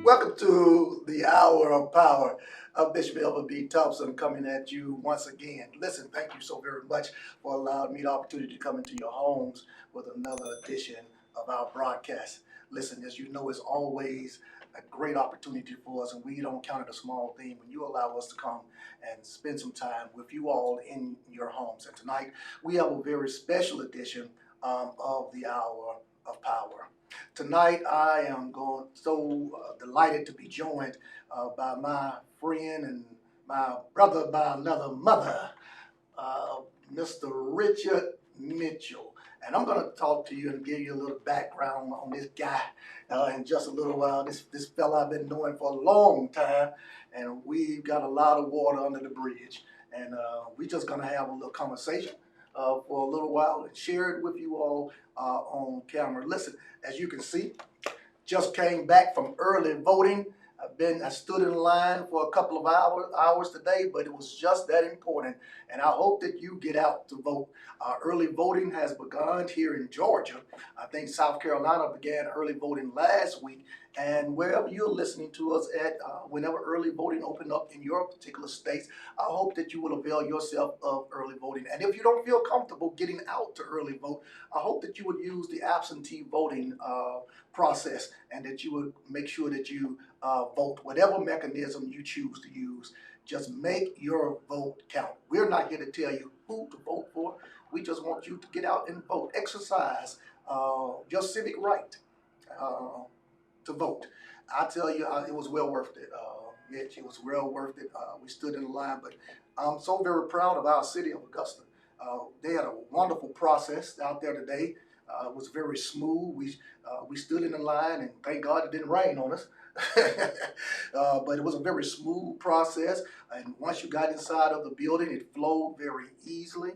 Welcome to the Hour of Power. Bishop Elvin B. Thompson coming at you once again. Listen, thank you so very much for allowing me the opportunity to come into your homes with another edition of our broadcast. Listen, as you know, it's always a great opportunity for us, and we don't count it a small thing when you allow us to come and spend some time with you all in your homes. And tonight, we have a very special edition of the Hour of Power. Tonight, I am delighted to be joined by my friend and my brother by another mother, Mr. Richard Mitchell. And I'm going to talk to you and give you a little background on this guy in just a little while. This fella I've been knowing for a long time, and we've got a lot of water under the bridge. And we're just going to have a little conversation for a little while and share it with you all on camera. Listen, as you can see, just came back from early voting. I stood in line for a couple of hours today, but it was just that important. And I hope that you get out to vote. Early voting has begun here in Georgia. I think South Carolina began early voting last week. And wherever you're listening to us at, whenever early voting opened up in your particular states, I hope that you will avail yourself of early voting. And if you don't feel comfortable getting out to early vote, I hope that you would use the absentee voting process, and that you would make sure that you vote whatever mechanism you choose to use. Just make your vote count. We're not here to tell you who to vote for. We just want you to get out and vote. Exercise your civic right to vote. I tell you, it was well worth it, Mitch. It was well worth it. We stood in the line, but I'm so very proud of our city of Augusta. They had a wonderful process out there today. It was very smooth. We stood in the line, and thank God it didn't rain on us. But it was a very smooth process, and once you got inside of the building, it flowed very easily.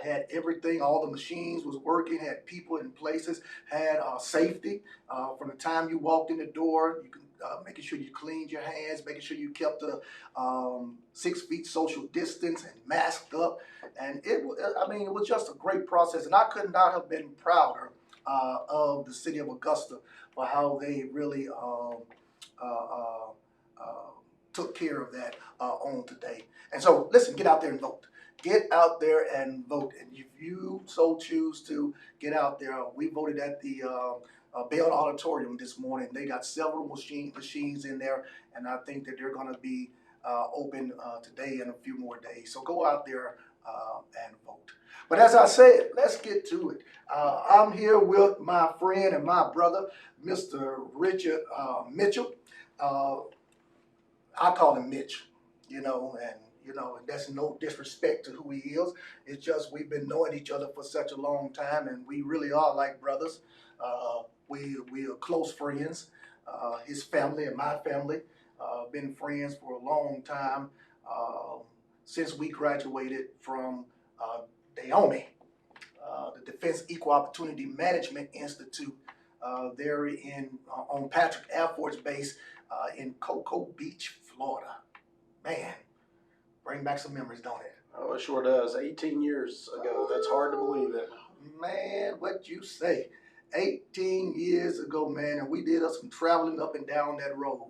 Had everything, all the machines was working, had people in places, had safety. From the time you walked in the door, you can making sure you cleaned your hands, making sure you kept the 6 feet social distance and masked up. And it was just a great process, and I could not have been prouder of the city of Augusta for how they really took care of that on today. And so, listen, get out there and vote. Get out there and vote. And if you so choose to get out there, we voted at the Bell Auditorium this morning. They got several machines in there, and I think that they're going to be open today and a few more days. So go out there and vote. But as I said, let's get to it. I'm here with my friend and my brother, Mr. Richard Mitchell. I call him Mitch, and that's no disrespect to who he is. It's just we've been knowing each other for such a long time, and we really are like brothers. We are close friends. His family and my family been friends for a long time since we graduated from DAOMI, the Defense Equal Opportunity Management Institute, there on Patrick Air Force Base in Cocoa Beach, Florida. Man, bring back some memories, don't it? Oh, it sure does. 18 years ago. That's hard to believe it. Man, what you say? 18 years ago, man, and we did some traveling up and down that road.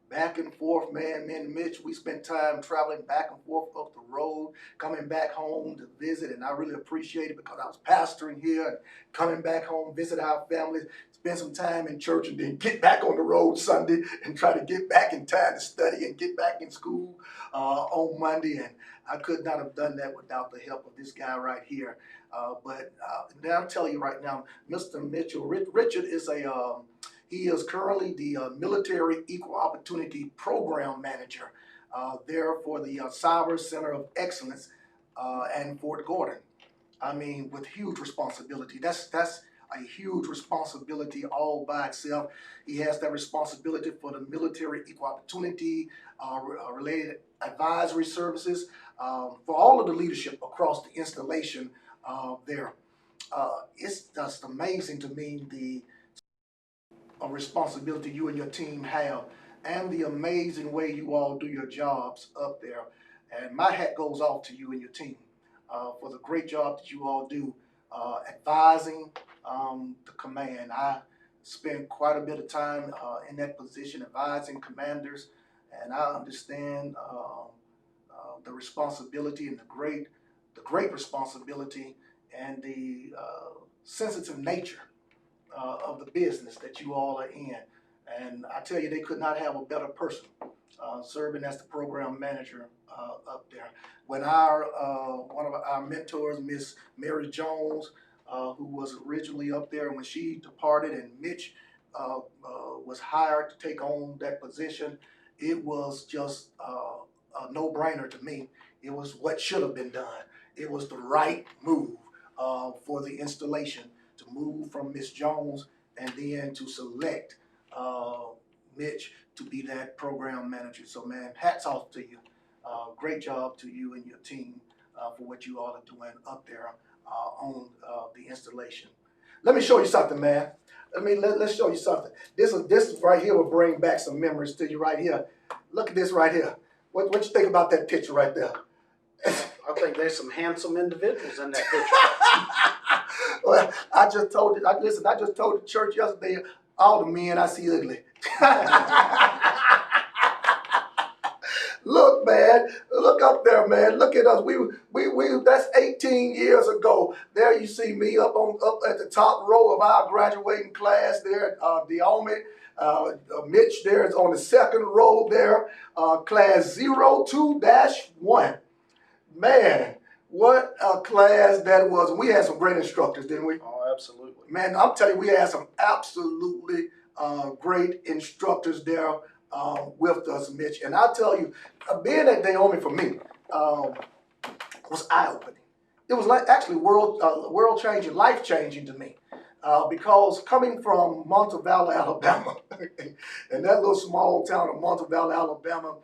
Back and forth, man. Me and Mitch, we spent time traveling back and forth up the road, coming back home to visit, and I really appreciate it because I was pastoring here and coming back home, visit our families, spend some time in church, and then get back on the road Sunday and try to get back in time to study and get back in school on Monday. And I could not have done that without the help of this guy right here. But now I'm telling you right now, Mr. Mitchell, Richard is he is currently the Military Equal Opportunity Program Manager there for the Cyber Center of Excellence in Fort Gordon. I mean, with huge responsibility. That's a huge responsibility all by itself. He has that responsibility for the military equal opportunity related advisory services for all of the leadership across the installation there. It's just amazing to me the responsibility you and your team have, and the amazing way you all do your jobs up there. And my hat goes off to you and your team for the great job that you all do advising the command. spent quite a bit of time in that position advising commanders, and I understand the responsibility and the great responsibility and the sensitive nature of the business that you all are in. And I tell you, they could not have a better person serving as the program manager up there. When our one of our mentors, Miss Mary Jones, who was originally up there, when she departed and Mitch was hired to take on that position, it was just a no-brainer to me. It was what should have been done. It was the right move for the installation, to move from Miss Jones and then to select Mitch to be that program manager. So man, hats off to you. Great job to you and your team for what you all are doing up there on the installation. Let me show you something, man. Let's show you something. This right here will bring back some memories to you right here. Look at this right here. What you think about that picture right there? I think there's some handsome individuals in that picture. Well, I just told the church yesterday, all the men I see ugly. Look, man, look up there, man. Look at us. We that's 18 years ago. There you see me up at the top row of our graduating class there at Deomi. Mitch there is on the second row there, class 02-1. Man, what a class that was. We had some great instructors, didn't we? Oh, absolutely. Man, I'm telling you, we had some absolutely great instructors there with us, Mitch. And I tell you, being at Naomi for me was eye-opening. It was like actually world-changing, life-changing to me. Because coming from Montevallo, Alabama, and that little small town of Montevallo, Alabama,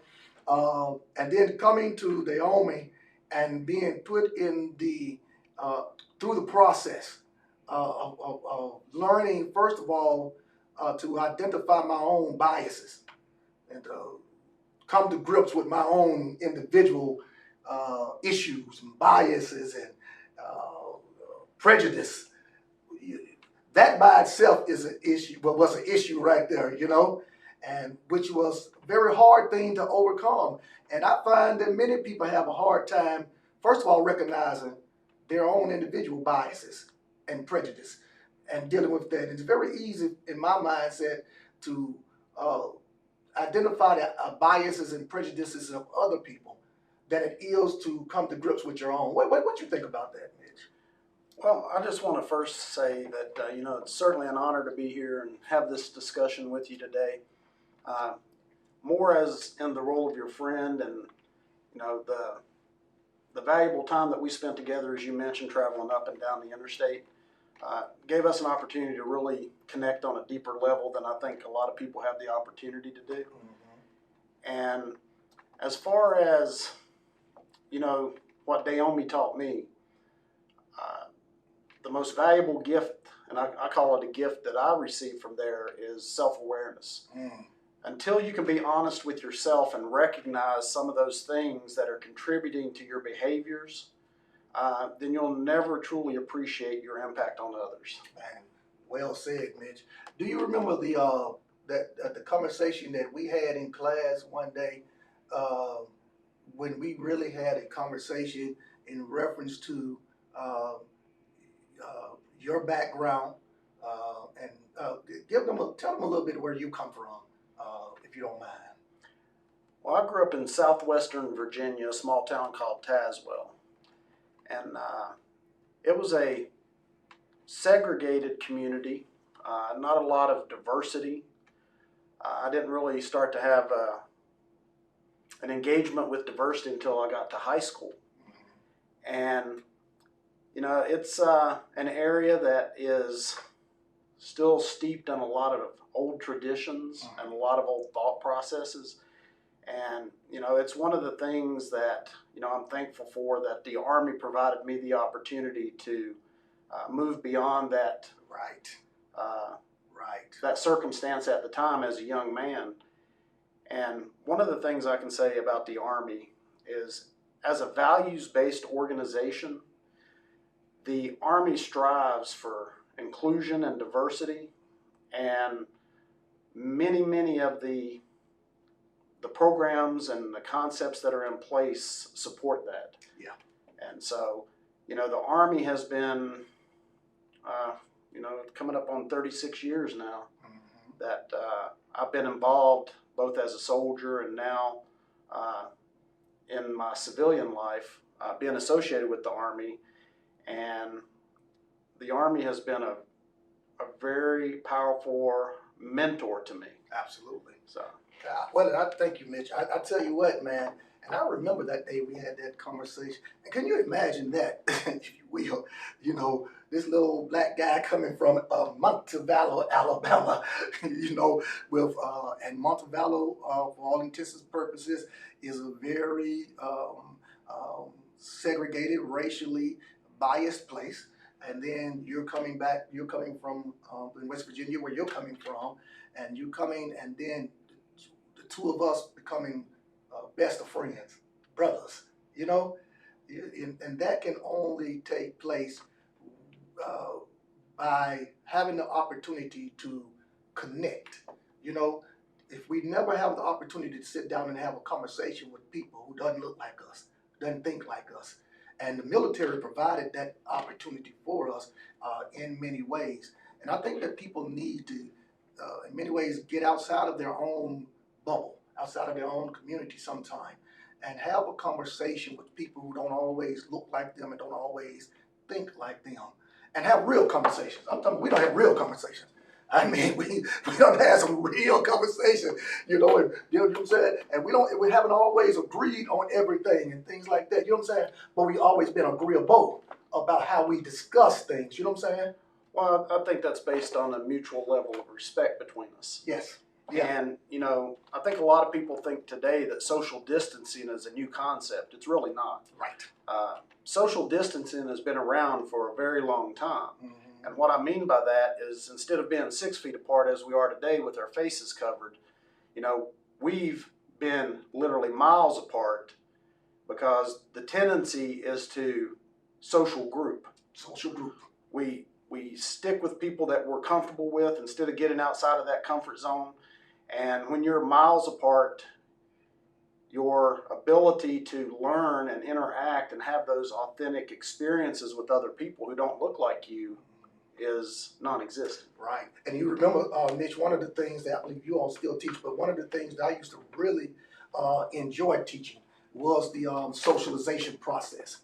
and then coming to Naomi and being put in the through the process of learning, first of all, to identify my own biases and come to grips with my own individual issues and biases and prejudice. That by itself is an issue, but was an issue right there, you know, and which was a very hard thing to overcome. And I find that many people have a hard time, first of all, recognizing their own individual biases and prejudice and dealing with that. It's very easy in my mindset to identify the biases and prejudices of other people than it is to come to grips with your own. What you think about that, Mitch? Well, I just want to first say that, it's certainly an honor to be here and have this discussion with you today. More as in the role of your friend and, the valuable time that we spent together, as you mentioned, traveling up and down the interstate, gave us an opportunity to really connect on a deeper level than I think a lot of people have the opportunity to do. Mm-hmm. And as far as, what Naomi taught me, the most valuable gift, and I call it a gift that I received from there, is self-awareness. Mm. Until you can be honest with yourself and recognize some of those things that are contributing to your behaviors, then you'll never truly appreciate your impact on others. Man, well said, Mitch. Do you remember the conversation that we had in class one day when we really had a conversation in reference to your background and tell them a little bit where you come from, if you don't mind. Well, I grew up in southwestern Virginia, a small town called Tazewell. And it was a segregated community, not a lot of diversity. I didn't really start to have an engagement with diversity until I got to high school. And, it's an area that is still steeped in a lot of old traditions and a lot of old thought processes. And, it's one of the things that, I'm thankful for, that the Army provided me the opportunity to move beyond that, that circumstance at the time as a young man. And one of the things I can say about the Army is, as a values-based organization, the Army strives for inclusion and diversity and many of the programs and the concepts that are in place support that. Yeah. And so, the Army has been, coming up on 36 years now that I've been involved both as a soldier and now in my civilian life, being associated with the Army. And the Army has been a very powerful mentor to me. Absolutely. So. Well, I thank you, Mitch. I tell you what, man, and I remember that day we had that conversation. And can you imagine that, if you will, this little black guy coming from Montevallo, Alabama, with, and Montevallo, for all intents and purposes, is a very segregated, racially biased place. And then you're coming from in West Virginia, where you're coming from, and you coming, and then the two of us becoming best of friends, brothers, and that can only take place by having the opportunity to connect. If we never have the opportunity to sit down and have a conversation with people who doesn't look like us, doesn't think like us, and the military provided that opportunity for us in many ways. And I think that people need to, in many ways, get outside of their own bubble, outside of their own community sometime, and have a conversation with people who don't always look like them and don't always think like them, and have real conversations. I'm talking, we don't have real conversations. I mean, we don't have some real conversation, and, you know what I'm saying? And we haven't always agreed on everything and things like that, you know what I'm saying? But we always been agreeable about how we discuss things, you know what I'm saying? Well, I think that's based on a mutual level of respect between us. Yes. Yeah. And, I think a lot of people think today that social distancing is a new concept. It's really not. Right. Social distancing has been around for a very long time. Mm-hmm. And what I mean by that is, instead of being 6 feet apart as we are today with our faces covered, we've been literally miles apart, because the tendency is to social group. Social group. We stick with people that we're comfortable with instead of getting outside of that comfort zone. And when you're miles apart, your ability to learn and interact and have those authentic experiences with other people who don't look like you is non-existent. Right. And you remember, Mitch, one of the things that I believe you all still teach, but one of the things that I used to really enjoy teaching was the socialization process.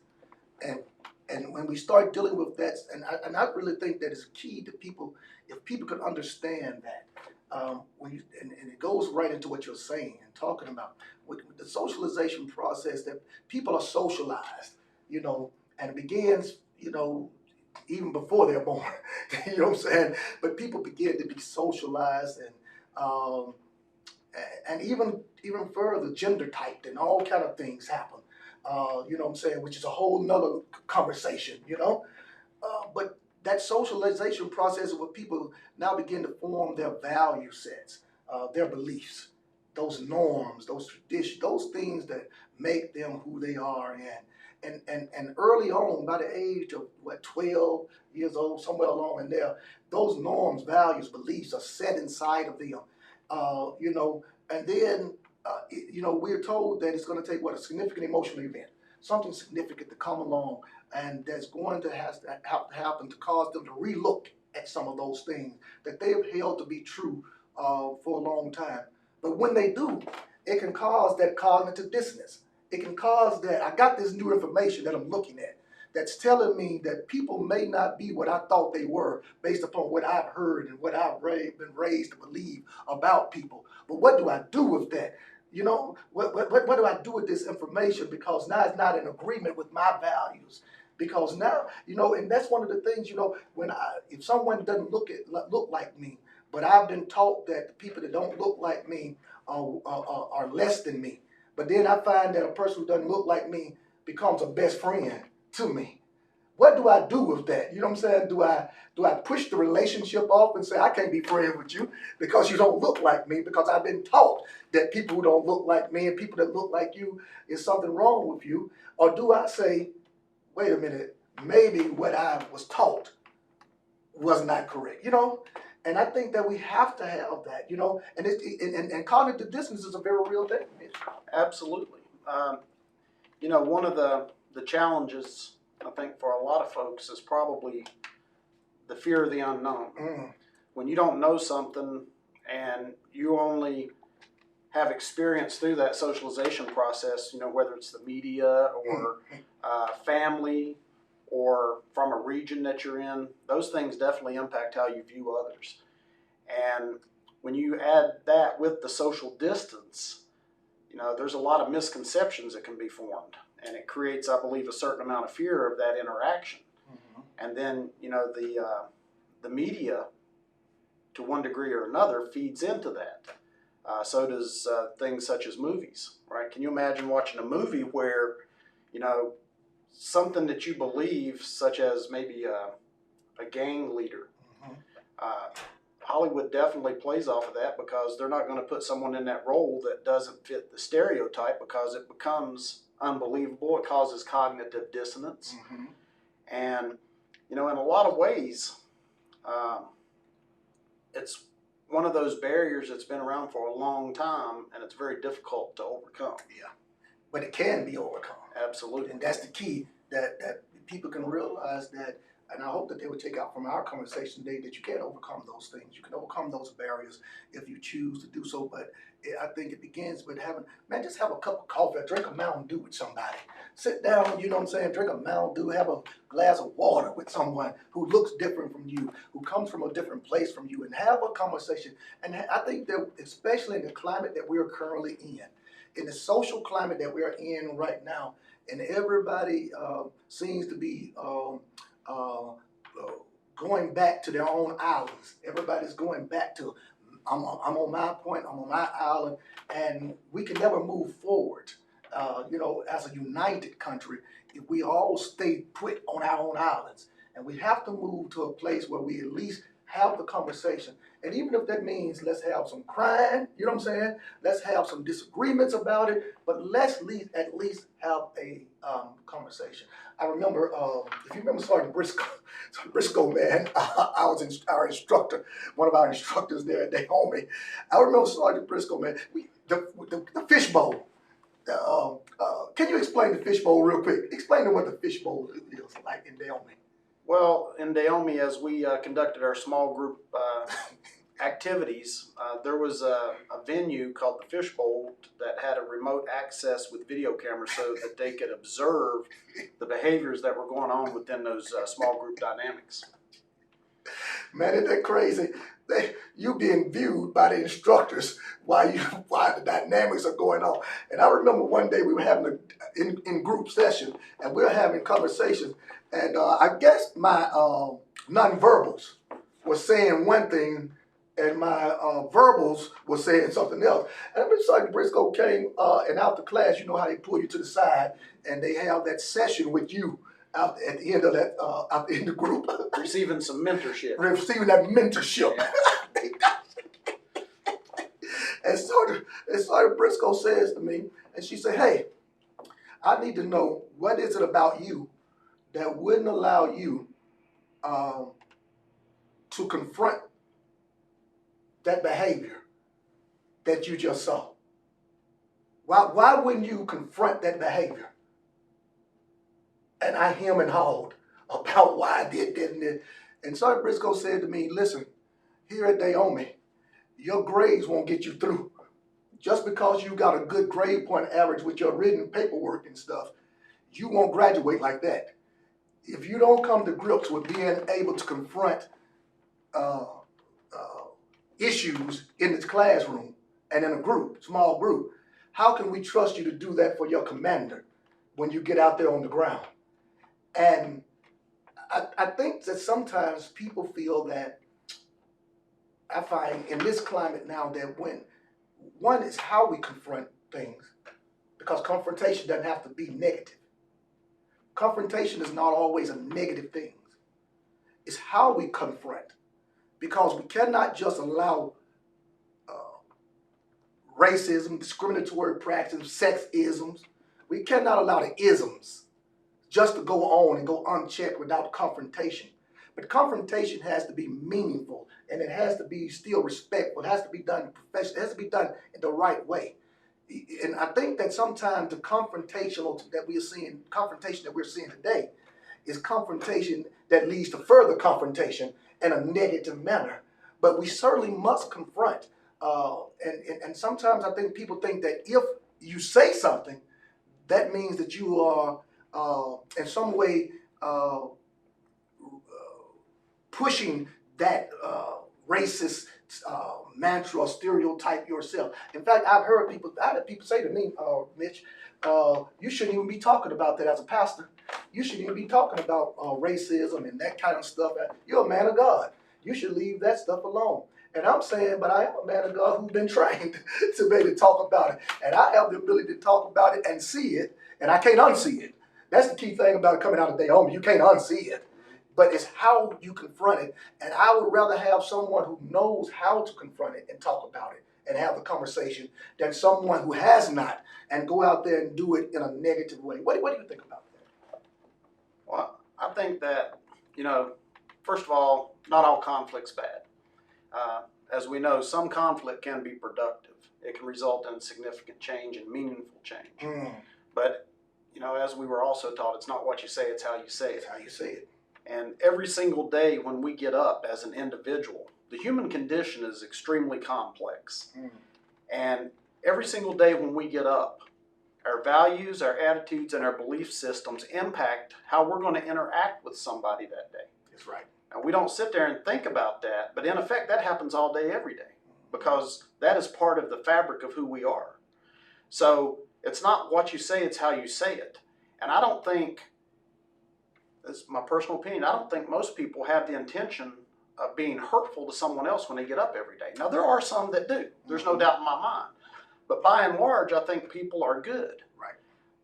And when we start dealing with that, and I really think that is key to people, if people could understand that, and it goes right into what you're saying and talking about, with the socialization process, that people are socialized, and it begins, even before they're born, you know what I'm saying? But people begin to be socialized, and even further, gender typed, and all kind of things happen. You know what I'm saying? Which is a whole nother conversation, But that socialization process is where people now begin to form their value sets, their beliefs, those norms, those traditions, those things that make them who they are. And early on, by the age of 12 years old, somewhere along in there, those norms, values, beliefs are set inside of them. And then we're told that it's going to take a significant emotional event, something significant to come along, and that's going to have to happen to cause them to relook at some of those things that they have held to be true for a long time. But when they do, it can cause that cognitive dissonance. It can cause that I got this new information that I'm looking at that's telling me that people may not be what I thought they were based upon what I've heard and what I've been raised to believe about people. But what do I do with that? What do I do with this information? Because now it's not in agreement with my values. Because now, and that's one of the things, if someone doesn't look like me, but I've been taught that the people that don't look like me are less than me. But then I find that a person who doesn't look like me becomes a best friend to me. What do I do with that? You know what I'm saying? Do I push the relationship off and say, I can't be friends with you because you don't look like me, because I've been taught that people who don't look like me and people that look like you is something wrong with you? Or do I say, wait a minute, maybe what I was taught was not correct, And I think that we have to have that, you know, and cognitive dissonance is a very real thing. Absolutely. You know, one of the challenges, I think, for a lot of folks is probably the fear of the unknown. Mm. When you don't know something and you only have experience through that socialization process, you know, whether it's the media or family or from a region that you're in, those things definitely impact how you view others. And when you add that with the social distance, you know, there's a lot of misconceptions that can be formed, and it creates, I believe, a certain amount of fear of that interaction. Mm-hmm. And then, you know, the media, to one degree or another, feeds into that. So does things such as movies, right? Can you imagine watching a movie where, you know, something that you believe, such as maybe a gang leader, Hollywood definitely plays off of that, because they're not going to put someone in that role that doesn't fit the stereotype, because it becomes unbelievable. It causes cognitive dissonance. Mm-hmm. And, you know, in a lot of ways, it's one of those barriers that's been around for a long time, and it's very difficult to overcome. Yeah, but it can be overcome. Absolutely. And that's the key, that people can realize that, and I hope that they would take out from our conversation today that you can overcome those things. You can overcome those barriers if you choose to do so. But I think it begins with just have a cup of coffee, or drink a Mountain Dew with somebody. Sit down, you know what I'm saying, drink a Mountain Dew, have a glass of water with someone who looks different from you, who comes from a different place from you, and have a conversation. And I think that, especially in the climate that we're currently in the social climate that we're in right now, and everybody seems to be going back to their own islands. Everybody's going back to, I'm on my point, I'm on my island, and we can never move forward, you know, as a united country if we all stay put on our own islands. And we have to move to a place where we at least have the conversation. And even if that means let's have some crying, you know what I'm saying? Let's have some disagreements about it, but let's at least have a conversation. I remember, if you remember Sergeant Briscoe, man, I was our instructor, one of our instructors there at Dahomey. I remember Sergeant Briscoe, man, the fishbowl. Can you explain the fishbowl real quick? Explain to what the fishbowl is like in Dahomey. Well, in Dahomey, as we conducted our small group activities, there was a venue called the Fishbowl that had a remote access with video cameras so that they could observe the behaviors that were going on within those small group dynamics. Man, isn't that crazy? You being viewed by the instructors while the dynamics are going on. And I remember one day we were having in group session, and we were having conversations, and I guess my nonverbals were saying one thing, and my verbals were saying something else. And when Sergeant Briscoe came and out the class, you know how they pull you to the side, and they have that session with you out at the end of that, out in the group. Receiving some mentorship. Receiving that mentorship. Yeah. And Sergeant Briscoe says to me, and she said, hey, I need to know, what is it about you that wouldn't allow you to confront that behavior that you just saw? Why wouldn't you confront that behavior? And I hem and hawed about why I did that and this. And Sergeant Briscoe said to me, listen, here at Dahomey, your grades won't get you through. Just because you got a good grade point average with your written paperwork and stuff, you won't graduate like that. If you don't come to grips with being able to confront issues in the classroom and in a group, small group, how can we trust you to do that for your commander when you get out there on the ground? And I think that sometimes people feel that, I find in this climate now, that when one is how we confront things, because confrontation doesn't have to be negative. Confrontation is not always a negative thing. It's how we confront, because we cannot just allow racism, discriminatory practices, sexisms. We cannot allow the isms just to go on and go unchecked without confrontation. But confrontation has to be meaningful. and it has to be still respectful. It has to be done professionally. It has to be done in the right way. And I think that sometimes the confrontation that we're seeing today, is confrontation that leads to further confrontation in a negative manner. But we certainly must confront. And sometimes I think people think that if you say something, that means that you are in some way pushing that racist mantra or stereotype yourself. In fact, I had people say to me, Mitch, you shouldn't even be talking about that as a pastor. You shouldn't even be talking about racism and that kind of stuff. You're a man of God. You should leave that stuff alone. And I'm saying, but I am a man of God who's been trained to be able to talk about it. And I have the ability to talk about it and see it, and I can't unsee it. That's the key thing about coming out of Naomi. You can't unsee it. But it's how you confront it. And I would rather have someone who knows how to confront it and talk about it and have the conversation than someone who has not and go out there and do it in a negative way. What do you think about that? Well, I think that, first of all, not all conflict's bad. As we know, some conflict can be productive. It can result in significant change and meaningful change. But, as we were also taught, it's not what you say, it's how you say it. It's how you say it. And every single day when we get up as an individual, the human condition is extremely complex. And every single day when we get up, our values, our attitudes, and our belief systems impact how we're going to interact with somebody that day. That's right. And we don't sit there and think about that, but in effect that happens all day, every day, because that is part of the fabric of who we are. So it's not what you say, it's how you say it. And I don't think, this is my personal opinion, I don't think most people have the intention of being hurtful to someone else when they get up every day. Now, there are some that do. There's no doubt in my mind. But by and large, I think people are good. Right.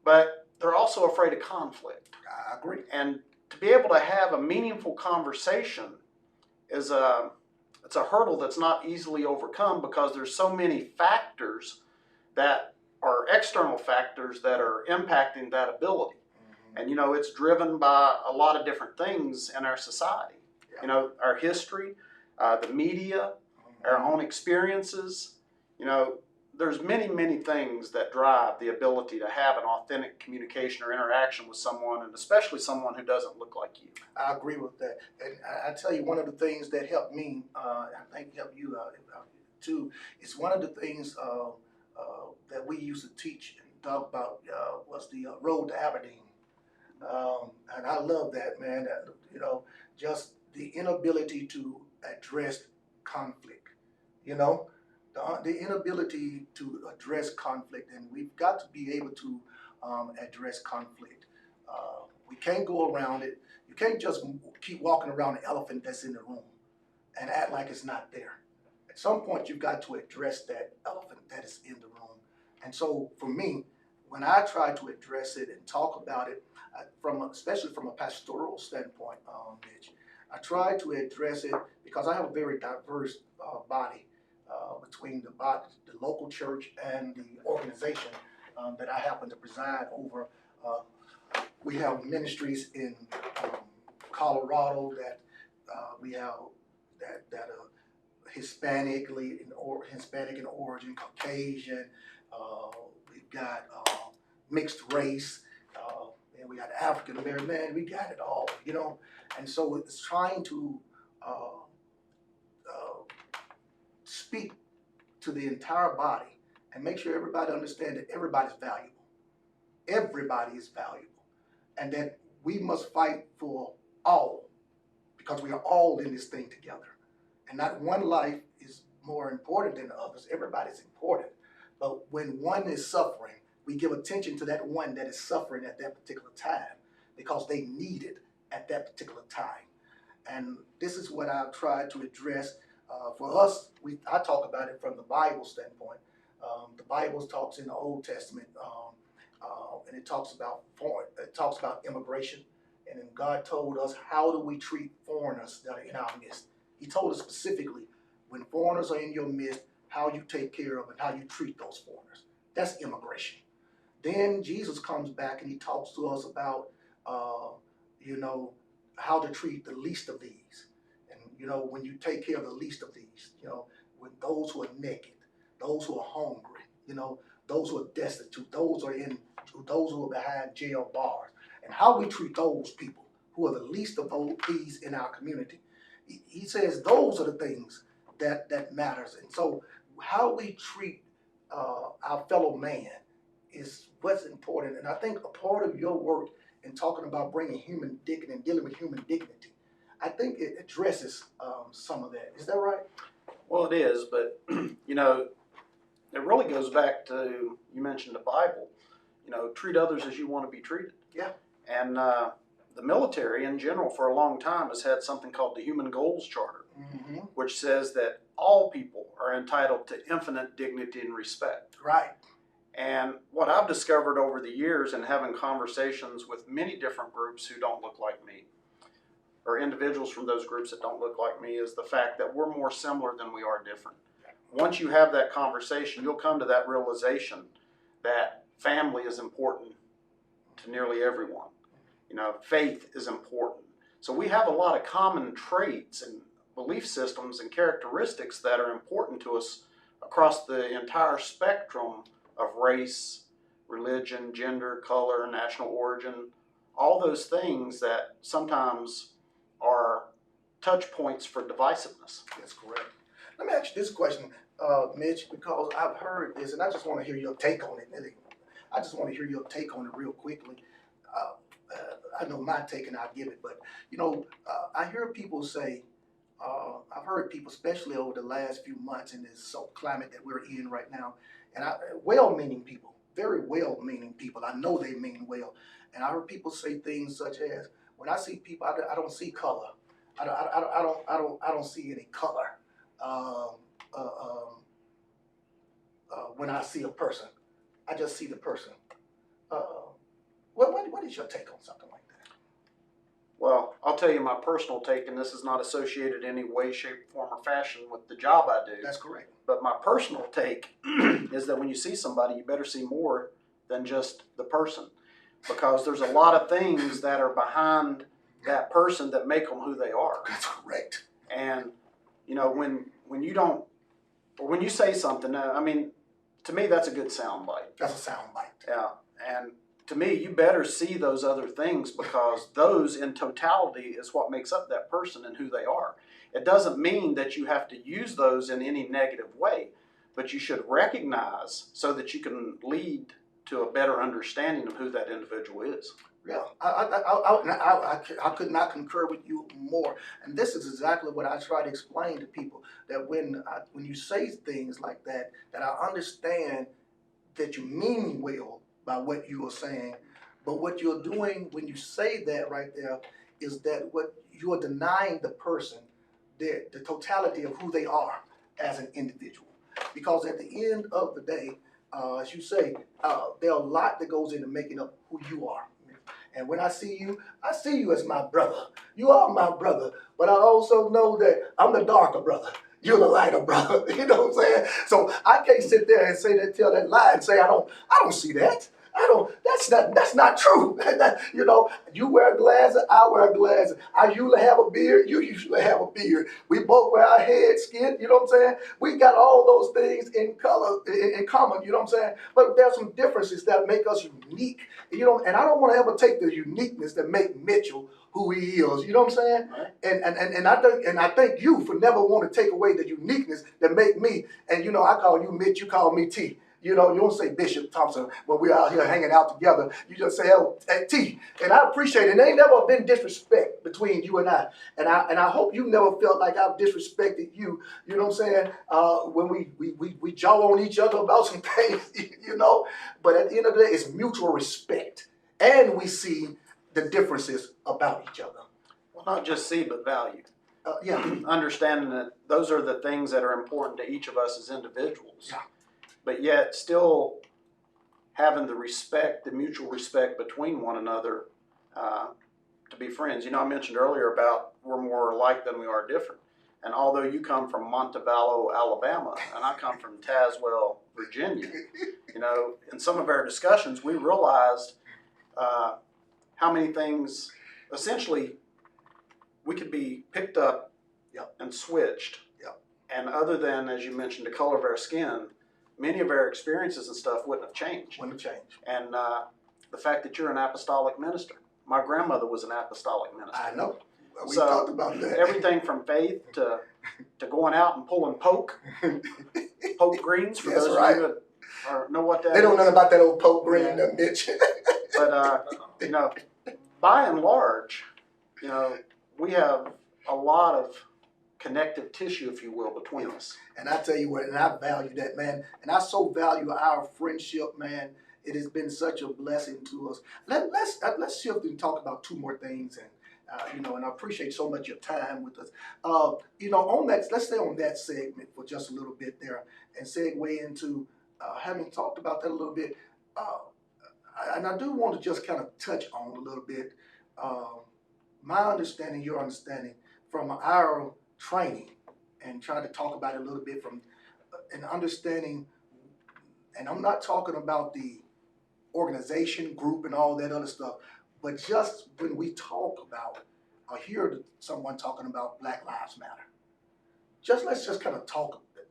But they're also afraid of conflict. I agree. And to be able to have a meaningful conversation it's a hurdle that's not easily overcome, because there's so many factors that are external factors that are impacting that ability. And, it's driven by a lot of different things in our society. Yeah. Our history, the media, our own experiences. There's many, many things that drive the ability to have an authentic communication or interaction with someone, and especially someone who doesn't look like you. I agree with that. And I tell you, one of the things that helped me, I think helped you too, is one of the things that we used to teach and talk about was the road to Aberdeen. And I love that, man. Just the inability to address conflict. The inability to address conflict, and we've got to be able to address conflict. We can't go around it. You can't just keep walking around the elephant that's in the room and act like it's not there. At some point, you've got to address that elephant that is in the room. And so, for me, when I try to address it and talk about it, especially from a pastoral standpoint, Mitch, I try to address it because I have a very diverse body. Between the local church and the organization that I happen to preside over. We have ministries in Colorado that we have that are Hispanic in origin, Caucasian. We've got mixed race, and we got African American. Man, we got it all, And so it's trying to speak to the entire body and make sure everybody understands that everybody's valuable. Everybody is valuable. And that we must fight for all, because we are all in this thing together. And not one life is more important than the others. Everybody's important. But when one is suffering, we give attention to that one that is suffering at that particular time, because they need it at that particular time. And this is what I've tried to address. For us, I talk about it from the Bible standpoint. The Bible talks in the Old Testament, and it talks about immigration. And then God told us, how do we treat foreigners that are in our midst? He told us specifically, when foreigners are in your midst, how you take care of and how you treat those foreigners. That's immigration. Then Jesus comes back and he talks to us about, how to treat the least of these. And, You know, when you take care of the least of these, you know, when those who are naked, those who are hungry, you know, those who are destitute, those who are behind jail bars, and how we treat those people who are the least of these in our community. He says those are the things that matters. And so how we treat our fellow man is what's important. And I think a part of your work in talking about bringing human dignity and dealing with human dignity, I think it addresses some of that. Is that right? Well, it is, but you know, it really goes back to, you mentioned the Bible. You know, treat others as you want to be treated. Yeah. And the military in general for a long time has had something called the Human Goals Charter, which says that all people are entitled to infinite dignity and respect. Right. And what I've discovered over the years in having conversations with many different groups who don't look like me, or individuals from those groups that don't look like me, is the fact that we're more similar than we are different. Once you have that conversation, you'll come to that realization that family is important to nearly everyone. You know, faith is important. So we have a lot of common traits and belief systems and characteristics that are important to us across the entire spectrum of race, religion, gender, color, national origin, all those things that sometimes are touch points for divisiveness. That's correct. Let me ask you this question, Mitch, because I've heard this, and I just want to hear your take on it. I just want to hear your take on it real quickly. I know my take, and I'll give it, but you know, I hear people say, I've heard people, especially over the last few months in this climate that we're in right now, and well-meaning people, very well-meaning people. I know they mean well, and I heard people say things such as, "When I see people, I don't see color. I don't see any color. When I see a person, I just see the person." What is your take on something like that? Well, I'll tell you my personal take, and this is not associated in any way, shape, form, or fashion with the job I do. That's correct. But my personal take is that when you see somebody, you better see more than just the person, because there's a lot of things that are behind that person that make them who they are. That's correct. And you know, when you don't, or when you say something, I mean, to me that's a good sound bite. That's a sound bite. Yeah, and to me, you better see those other things, because those in totality is what makes up that person and who they are. It doesn't mean that you have to use those in any negative way, but you should recognize so that you can lead to a better understanding of who that individual is. Yeah, I could not concur with you more. And this is exactly what I try to explain to people, that when you say things like that, that I understand that you mean well by what you are saying, but what you're doing when you say that right there is that what you are denying the person the totality of who they are as an individual. Because at the end of the day, as you say, there are a lot that goes into making up who you are. And when I see you as my brother. You are my brother, but I also know that I'm the darker brother. You're the lighter brother. You know what I'm saying? So I can't sit there and say that, tell that lie and say I don't see that. That's not true. You know, you wear glasses, I wear glasses. I usually have a beard, you usually have a beard. We both wear our head skin, you know what I'm saying? We got all those things in common, you know what I'm saying? But there's some differences that make us unique, you know, and I don't want to ever take the uniqueness that make Mitchell who he is, you know what I'm saying? Right. And I thank you for never wanting to take away the uniqueness that make me, and you know, I call you Mitch, you call me T. You know, you don't say Bishop Thompson when we're out here hanging out together. You just say T. And I appreciate it. And there ain't never been disrespect between you and I. And I hope you never felt like I've disrespected you. You know what I'm saying? When we jaw on each other about some things, you know. But at the end of the day, it's mutual respect. And we see the differences about each other. Well, not just see, but value. Yeah. Understanding that those are the things that are important to each of us as individuals. Yeah. But yet still having the respect, the mutual respect between one another to be friends. You know, I mentioned earlier about we're more alike than we are different. And although you come from Montevallo, Alabama, and I come from Tazewell, Virginia, you know, in some of our discussions, we realized how many things, essentially, we could be picked up Yep. and switched. Yep. And other than, as you mentioned, the color of our skin, many of our experiences and stuff wouldn't have changed. Wouldn't have changed. And the fact that you're an apostolic minister. My grandmother was an apostolic minister. I know. We So, talked about that. Everything from faith to going out and pulling poke greens for That's those right. of you that know what that They don't is. know nothing about that old poke green, Yeah. Mitch. But you know, by and large, you know, we have a lot of connective tissue, if you will, between us. And I tell you what, and I value that, man. And I so value our friendship, man. It has been such a blessing to us. Let's shift and talk about two more things, and you know, and I appreciate so much your time with us. You know, on that, let's stay on that segment for just a little bit there, and segue into having talked about that a little bit. And I do want to just kind of touch on a little bit my understanding, your understanding from our training, and try to talk about it a little bit from an understanding. And I'm not talking about the organization, group, and all that other stuff, but just when we talk about or hear someone talking about Black Lives Matter, let's just kind of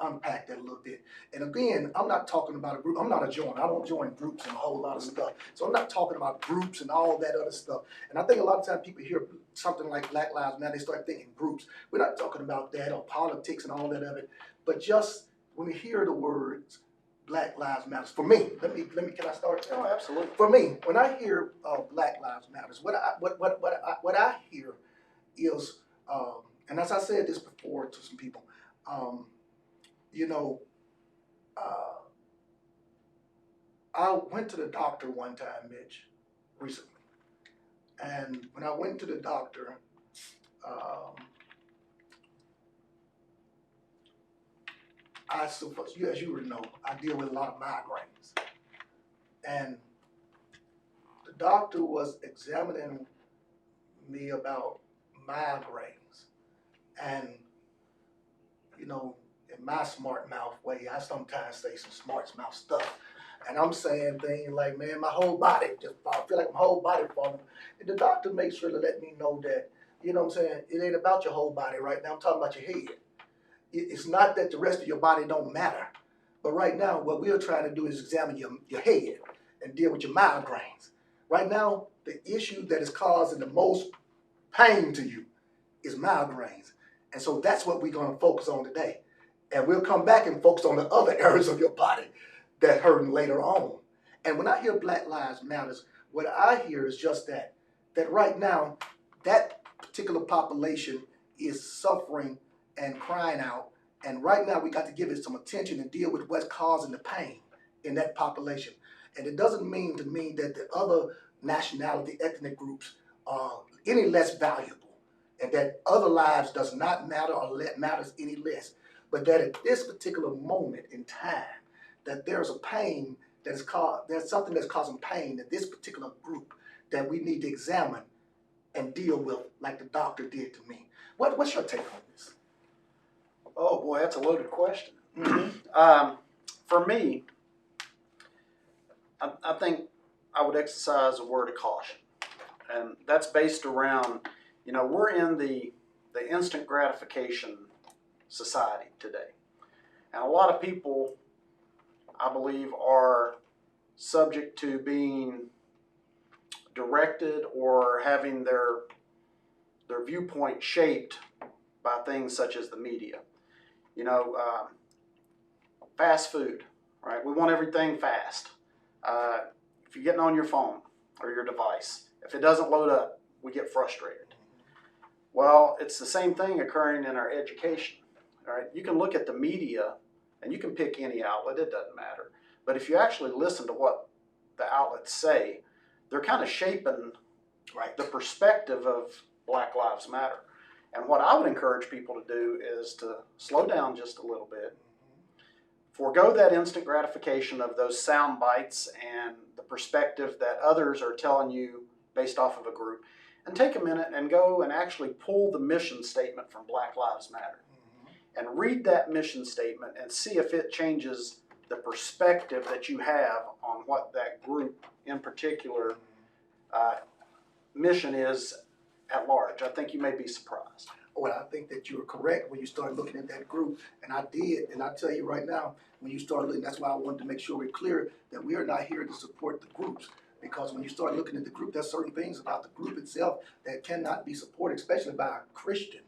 unpack that a little bit. And again, I'm not talking about a group. I'm not a joiner. I don't join groups and a whole lot of stuff. So I'm not talking about groups and all that other stuff. And I think a lot of times people hear something like Black Lives Matter, they start thinking groups. We're not talking about that or politics and all that of it, but just when we hear the words Black Lives Matter, for me, can I start? Oh, absolutely. For me, when I hear Black Lives Matter, what I hear is, and as I said this before to some people, you know, I went to the doctor one time, Mitch, recently, and when I went to the doctor, as you already know, I deal with a lot of migraines, and the doctor was examining me about migraines, and you know, in my smart mouth way, I sometimes say some smart mouth stuff, and I'm saying things like, "Man, my whole body I feel like my whole body falling," and the doctor makes sure to let me know that, you know what I'm saying, it ain't about your whole body right now. I'm talking about your head. It's not that the rest of your body don't matter, but right now what we're trying to do is examine your head and deal with your migraines. Right now, the issue that is causing the most pain to you is migraines. And so that's what we're going to focus on today. And we'll come back and focus on the other areas of your body that hurting later on. And when I hear Black Lives Matters, what I hear is just that right now, that particular population is suffering and crying out. And right now, we got to give it some attention and deal with what's causing the pain in that population. And it doesn't mean to me that the other nationality, ethnic groups are any less valuable, and that other lives does not matter or matters any less, but that at this particular moment in time, that there's a pain that is caused, there's something that's causing pain in this particular group that we need to examine and deal with, like the doctor did to me. What's your take on this? Oh boy, that's a loaded question. Mm-hmm. For me, I think I would exercise a word of caution, and that's based around, you know, we're in the instant gratification society today, and a lot of people, I believe, are subject to being directed or having their viewpoint shaped by things such as the media. You know, fast food, right? We want everything fast. If you're getting on your phone or your device, if it doesn't load up, we get frustrated. Well, it's the same thing occurring in our education. All right, you can look at the media and you can pick any outlet, it doesn't matter. But if you actually listen to what the outlets say, they're kind of shaping the perspective of Black Lives Matter. And what I would encourage people to do is to slow down just a little bit, forego that instant gratification of those sound bites and the perspective that others are telling you based off of a group, and take a minute and go and actually pull the mission statement from Black Lives Matter and read that mission statement and see if it changes the perspective that you have on what that group in particular mission is at large. I think you may be surprised. Well, I think that you're correct when you start looking at that group, and I did, and I tell you right now, when you start looking, that's why I wanted to make sure we're clear that we are not here to support the groups. Because when you start looking at the group, there's certain things about the group itself that cannot be supported, especially by a Christian.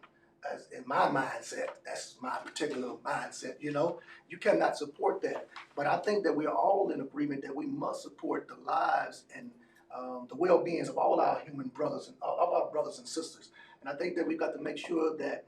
As in my mindset, that's my particular mindset, you know. You cannot support that. But I think that we're all in agreement that we must support the lives and the well-beings of all our human brothers and of our brothers and sisters. And I think that we've got to make sure that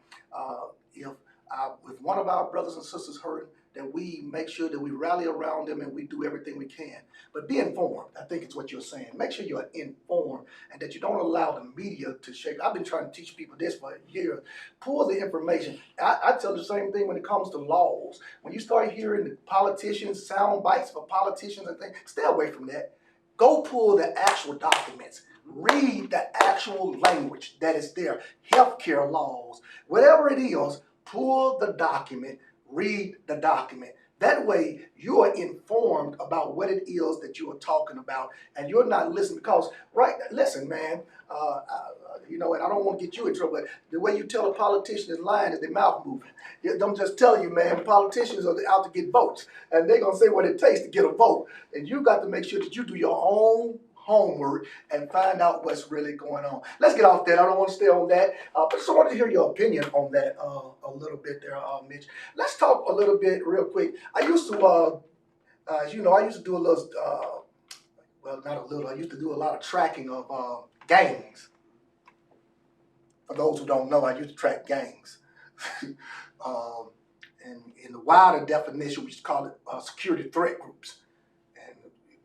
if one of our brothers and sisters hurting, that we make sure that we rally around them and we do everything we can. But be informed, I think it's what you're saying. Make sure you're informed and that you don't allow the media to shake. I've been trying to teach people this for years. Pull the information. I tell the same thing when it comes to laws. When you start hearing the politicians, sound bites for politicians and things, stay away from that. Go pull the actual documents. Read the actual language that is there. Healthcare laws, whatever it is, pull the document, read the document. That way you are informed about what it is that you are talking about and you're not listening because, right, listen, man, you know, and I don't want to get you in trouble, but the way you tell a politician is lying is their mouth moving. I'm just telling you, man, politicians are out to get votes and they're going to say what it takes to get a vote. And you got to make sure that you do your own homework and find out what's really going on. Let's get off that. I don't want to stay on that. But I just wanted to hear your opinion on that a little bit there, Mitch. Let's talk a little bit real quick. I used to, as you know, I used to do a little, well, not a little, I used to do a lot of tracking of gangs. For those who don't know, I used to track gangs. And in the wider definition, we used to call it security threat groups,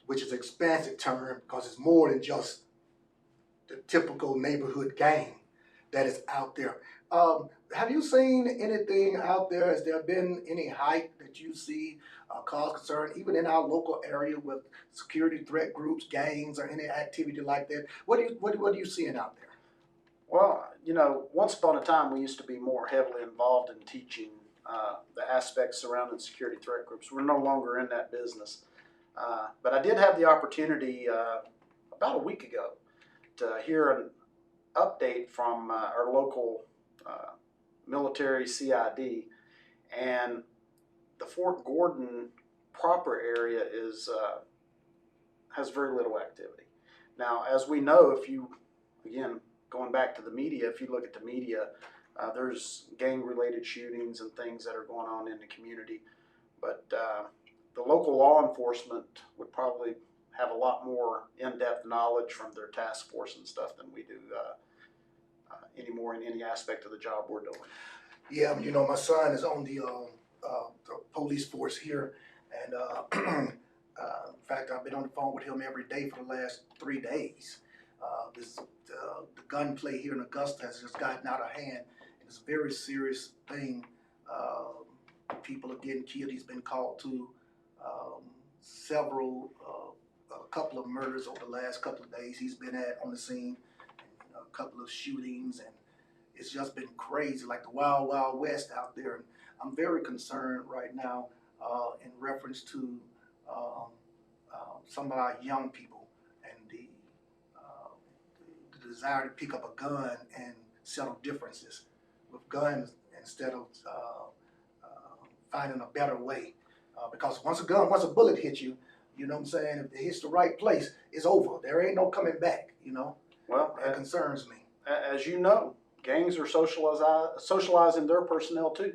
which is an expansive term because it's more than just the typical neighborhood gang that is out there. Have you seen anything out there? Has there been any hype that you see cause concern, even in our local area with security threat groups, gangs, or any activity like that? What are you seeing out there? Well, you know, once upon a time we used to be more heavily involved in teaching the aspects surrounding security threat groups. We're no longer in that business. But I did have the opportunity about a week ago to hear an update from our local military CID, and the Fort Gordon proper area has very little activity. Now, as we know, if you, again, going back to the media, if you look at the media, there's gang-related shootings and things that are going on in the community, but the local law enforcement would probably have a lot more in-depth knowledge from their task force and stuff than we do anymore in any aspect of the job we're doing. Yeah, you know, my son is on the police force here, and in fact, I've been on the phone with him every day for the last 3 days. The gunplay here in Augusta has just gotten out of hand. It's a very serious thing. People are getting killed. He's been called to a couple of murders over the last couple of days he's been on the scene, a couple of shootings, and it's just been crazy, like the wild, wild west out there. And I'm very concerned right now in reference to some of our young people and the desire to pick up a gun and settle differences with guns instead of finding a better way. Because once a bullet hits you, you know what I'm saying, if it hits the right place, it's over. There ain't no coming back, you know. Well, that concerns me. As you know, gangs are socializing their personnel too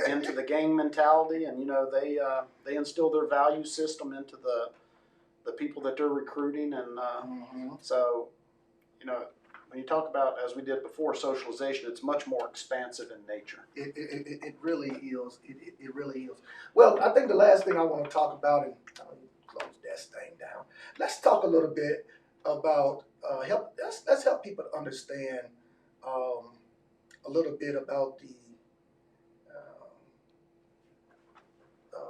into the gang mentality, and you know they instill their value system into the people that they're recruiting, and so you know when you talk about, as we did before, socialization, it's much more expansive in nature. It really is. It really is. Well, I think the last thing I want to talk about, and close that thing down. Let's talk a little bit about let's help people understand a little bit about the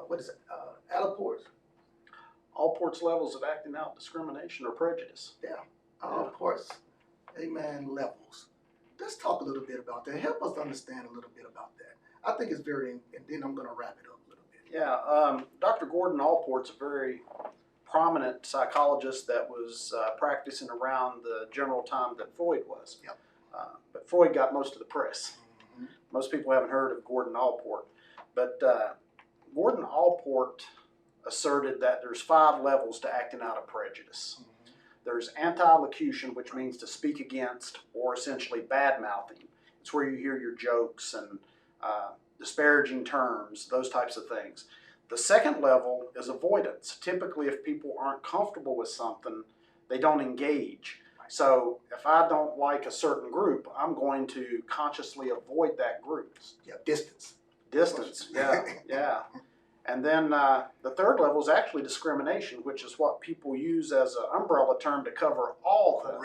what is it? Alloports. All ports levels of acting out discrimination or prejudice. Yeah, all ports. Amen. Levels. Let's talk a little bit about that. Help us understand a little bit about that. I think it's very, and then I'm going to wrap it up a little bit. Yeah, Dr. Gordon Allport's a very prominent psychologist that was practicing around the general time that Freud was. Yep. But Freud got most of the press. most people haven't heard of Gordon Allport, but Gordon Allport asserted that there's 5 levels to acting out of prejudice. There's anti-elocution, which means to speak against or essentially bad-mouthing. It's where you hear your jokes and disparaging terms, those types of things. The second level is avoidance. Typically, if people aren't comfortable with something, they don't engage. So if I don't like a certain group, I'm going to consciously avoid that group. Yeah, distance. Distance, yeah. And then the third level is actually discrimination, which is what people use as an umbrella term to cover all the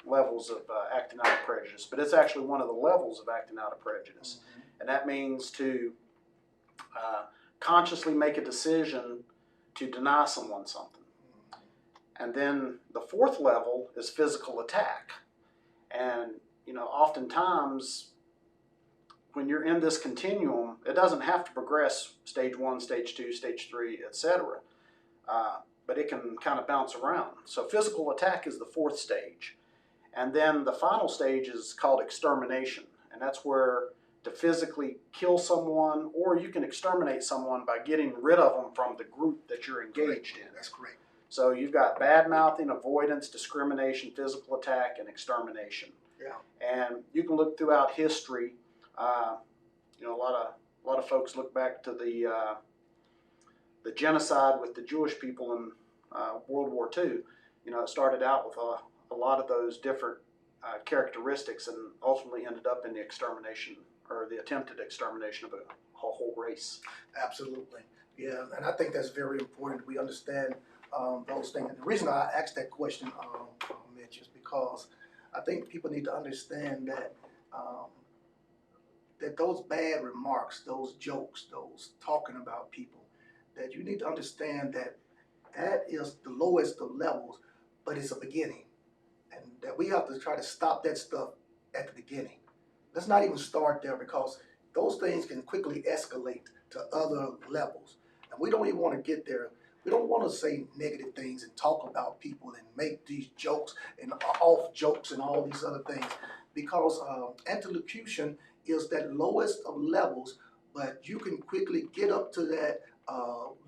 levels of acting out of prejudice. But it's actually one of the levels of acting out of prejudice. And that means to consciously make a decision to deny someone something. And then the fourth level is physical attack. And, oftentimes when you're in this continuum, it doesn't have to progress stage 1, stage 2, stage 3, etc. But it can kind of bounce around. So physical attack is the 4th stage. And then the final stage is called extermination. And that's where to physically kill someone, or you can exterminate someone by getting rid of them from the group that you're engaged in. That's correct. So you've got bad-mouthing, avoidance, discrimination, physical attack, and extermination. Yeah. And you can look throughout history. A lot of folks look back to the genocide with the Jewish people in World War II. It started out with a lot of those different characteristics, and ultimately ended up in the extermination or the attempted extermination of a whole race. Absolutely. Yeah, and I think that's very important. We understand those things. And the reason I asked that question, Mitch, is because I think people need to understand that that those bad remarks, those jokes, those talking about people, that you need to understand that that is the lowest of levels, but it's a beginning. And that we have to try to stop that stuff at the beginning. Let's not even start there, because those things can quickly escalate to other levels. And we don't even want to get there. We don't want to say negative things and talk about people and make these jokes and off jokes and all these other things, because anti-elocution is that lowest of levels, but you can quickly get up to that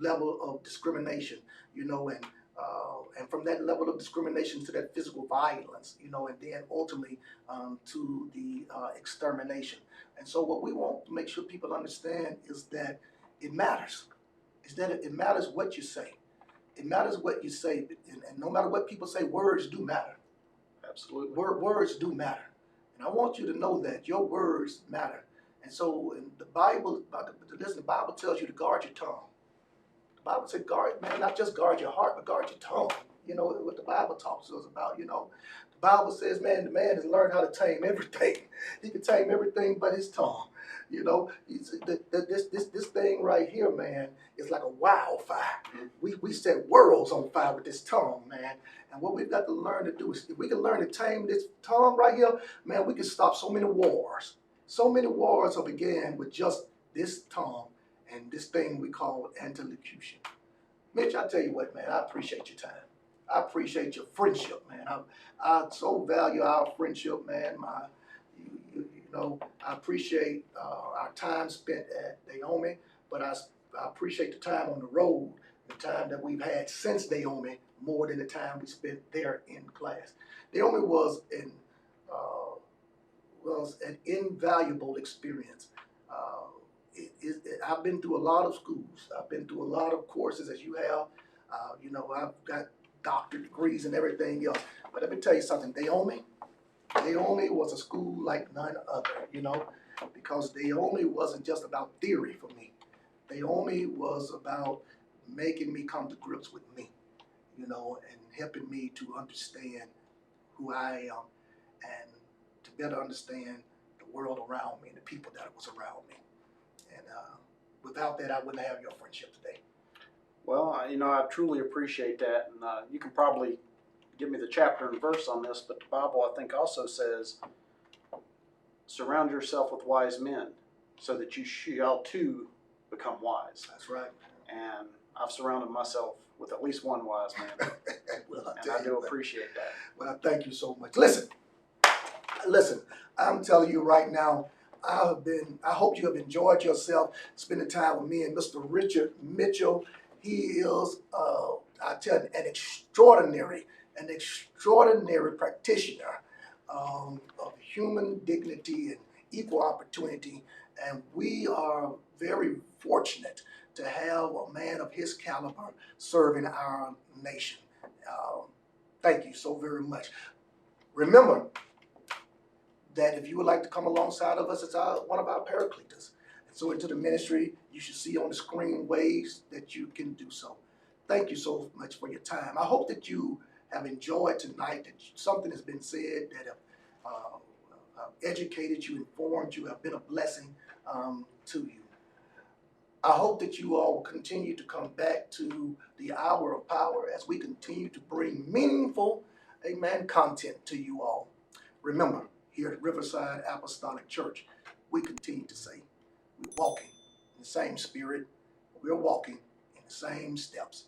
level of discrimination, and from that level of discrimination to that physical violence, and then ultimately to the extermination. And so what we want to make sure people understand is that it matters. It matters what you say. It matters what you say, and no matter what people say, words do matter. Absolutely. Words do matter. And I want you to know that your words matter. And so in the Bible, the Bible tells you to guard your tongue. The Bible said not just guard your heart, but guard your tongue. What the Bible talks to us about, The Bible says, the man has learned how to tame everything. He can tame everything but his tongue. This thing right here, man, is like a wildfire. We set worlds on fire with this tongue, man. And what we've got to learn to do is, if we can learn to tame this tongue right here, man, we can stop so many wars. So many wars are began with just this tongue and this thing we call anti-elocution. Mitch, I tell you what, man, I appreciate your time. I appreciate your friendship, man. I so value our friendship, man. I appreciate our time spent at Naomi, but I appreciate the time on the road, the time that we've had since Naomi, more than the time we spent there in class. Naomi was an invaluable experience. I've been through a lot of schools. I've been through a lot of courses, as you have. I've got doctorate degrees and everything else. But let me tell you something, Naomi was a school like none other, because Naomi wasn't just about theory for me. Naomi was about making me come to grips with me, and helping me to understand who I am and to better understand the world around me and the people that was around me. And without that, I wouldn't have your friendship today. Well, I truly appreciate that, and you can probably give me the chapter and verse on this, but the Bible, I think, also says, surround yourself with wise men so that you shall too become wise. That's right. And I've surrounded myself with at least one wise man. Well, and I do appreciate that. Well, thank you so much. Listen, I'm telling you right now, I hope you have enjoyed yourself spending time with me and Mr. Richard Mitchell. He is, I tell you, an extraordinary practitioner of human dignity and equal opportunity. And we are very fortunate to have a man of his caliber serving our nation. Thank you so very much. Remember that if you would like to come alongside of us as one of our paracletus and so into the ministry, you should see on the screen ways that you can do so. Thank you so much for your time. I hope that you have enjoyed tonight, that something has been said that have educated you, informed you, have been a blessing to you. I hope that you all will continue to come back to the hour of power as we continue to bring meaningful, amen, content to you all. Remember, here at Riverside Apostolic Church, we continue to say, we're walking in the same spirit, we're walking in the same steps.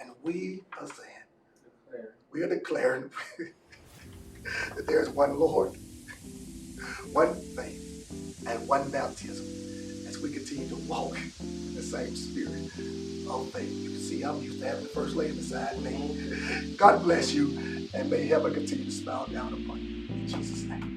And we are saying, we are declaring that there is one Lord, one faith, and one baptism as we continue to walk in the same spirit of faith. You can see I'm used to having the first lady beside me. God bless you, and may heaven continue to smile down upon you. In Jesus' name.